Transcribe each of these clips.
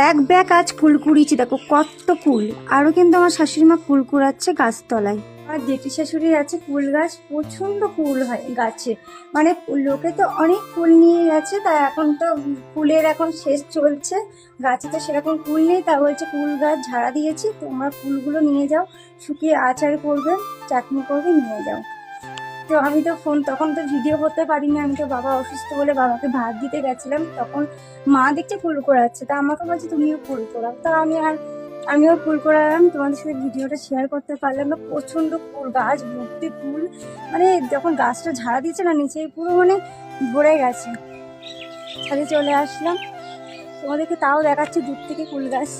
এক ব্যাগ আজ কুল কুড়িয়েছি, দেখো কত কুল। আরও কিন্তু আমার শাশুড়ি মা কুল কুড়াচ্ছে গাছতলায়। আমার জেঠি শাশুড়ির আছে কুল গাছ, প্রচণ্ড কুল হয় গাছে। মানে লোকে তো অনেক কুল নিয়ে গেছে, তাই এখন তো কুলের এখন শেষ চলছে, গাছে তো সেরকম কুল নেই। তা বলছে কুল গাছ ঝাড়া দিয়েছি, তোমরা কুলগুলো নিয়ে যাও, শুকিয়ে আচার করবে, চাটনি করবে, নিয়ে যাও। তো আমি তো তখন তো ভিডিও করতে পারিনি, আমি তো বাবা অসুস্থ বলে বাবাকে ভাত দিতে গেছিলাম। তখন মা দেখছে ফুল করাচ্ছে, তা আমাকে বলছে তুমিও ফুল করাও। তা আমিও ফুল করালাম, তোমাদের সাথে ভিডিওটা শেয়ার করতে পারলাম না। প্রচণ্ড ফুল, গাছ ভর্তি ফুল। মানে যখন গাছটা ঝাড়া দিচ্ছে না, নিচে পুরো মানে ভরে গেছে। ছাদে চলে আসলাম, তোমাদেরকে তাও দেখাচ্ছি দূর থেকে কুল গাছ।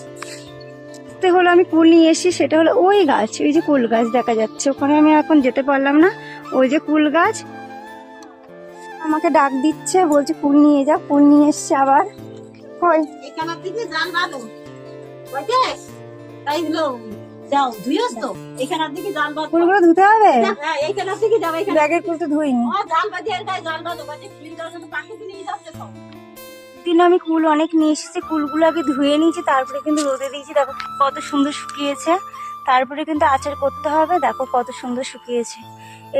হলো আমি কুল নিয়ে এসি, সেটা হলো ওই গাছ, ওই যে কুল গাছ দেখা যাচ্ছে, ওখানে আমি এখন যেতে পারলাম না। ওই যে কুল গাছ আমাকে ডাক দিচ্ছে, বলছে কুল নিয়ে যা। কুল নিয়ে এসছে আবার। কুলগুলো ধুতে হবে, ব্যাগের কুল তো ধুইনি। দিন আমি কুল অনেক নিয়ে এসেছি, কুলগুলো আগে ধুয়ে নিয়েছি, তারপরে কিন্তু রোদে দিয়েছি। দেখো কত সুন্দর শুকিয়েছে। তারপরে কিন্তু আচার করতে হবে, দেখো কত সুন্দর শুকিয়েছে।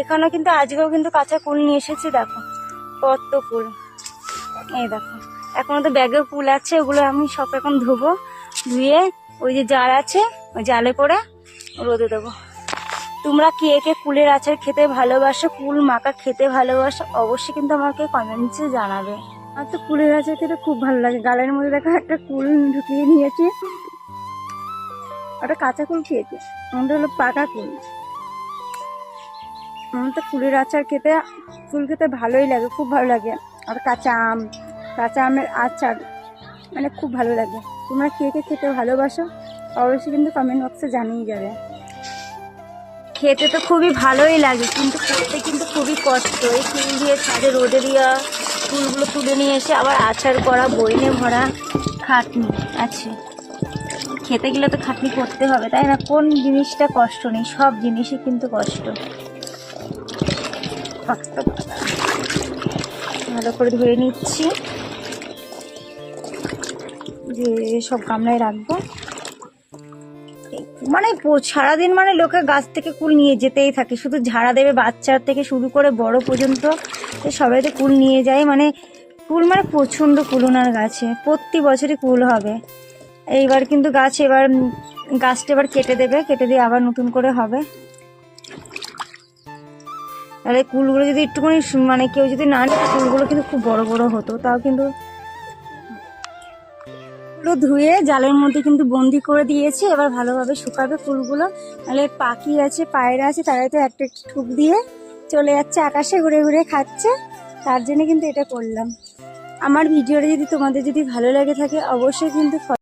এখানেও কিন্তু আজকেও কিন্তু কাঁচা কুল নিয়ে এসেছি, দেখো কত কুল। এই দেখো এখনো তো ব্যাগে কুল আছে, ওগুলো আমি সব এখন ধুবো, ধুয়ে ওই যে জার আছে ওই জালে করে রোদে দেবো। তোমরা কে কে কুলের আচার খেতে ভালোবাসো, কুল মাখা খেতে ভালোবাসো, অবশ্যই কিন্তু আমাকে কমেন্টসে জানাবে। আর তো কুলের আচার খেতে খুব ভালো লাগে। গালের মধ্যে দেখা একটা কুল ঢুকিয়ে নিয়েছি, ওটা কাঁচা কুল খেয়েছে, আমাদের হলো পাকা কুল। আমার তো কুলের আচার খেতে, কুল খেতে ভালোই লাগে, খুব ভালো লাগে। আর কাঁচা আমের আচার মানে খুব ভালো লাগে। তোমরা কে কে খেতে ভালোবাসো অবশ্যই কিন্তু কমেন্ট বক্সে জানিয়ে যাবে। খেতে তো খুবই ভালোই লাগে, কিন্তু করতে কিন্তু খুবই কষ্ট। এই কুল দিয়ে ছাদে রোদে দেওয়া, ফুলগুলো তুলে নিয়ে এসে আবার আচার করা, বইনে ভরা, খাটনি আছে। খেতে গেলে তো খাটনি করতে হবে, তাই না? কোন জিনিসটা কষ্ট নেই, সব জিনিসই কিন্তু কষ্ট। ভালো করে ধুয়ে নিচ্ছি, যে সব গামলায় রাখবো। মানে সারাদিন মানে লোকে গাছ থেকে কুল নিয়ে যেতেই থাকে, শুধু ঝাড়া দেবে, বাচ্চার থেকে শুরু করে বড় পর্যন্ত সবাই তো কুল নিয়ে যায়। মানে কুল মানে প্রচণ্ড কুল ওনার গাছে, প্রতি বছরই কুল হবে। এইবার কিন্তু গাছটা এবার কেটে দেবে, কেটে দিয়ে আবার নতুন করে হবে। তাহলে কুলগুলো যদি একটুখানি মানে কেউ যদি না নিত, কুলগুলো কিন্তু খুব বড় বড় হতো। তাও কিন্তু ধুয়ে জালের মধ্যে কিন্তু বন্দি করে দিয়েছি, এবার ভালোভাবে শুকাবে ফুলগুলো। নাহলে পাখি আছে, পায়রা আছে, তারা তো একটা ঠুক দিয়ে চলে যাচ্ছে, আকাশে ঘুরে ঘুরে খাচ্ছে। তার জন্য কিন্তু এটা করলাম। আমার ভিডিওটা যদি তোমাদের যদি ভালো লেগে থাকে অবশ্যই কিন্তু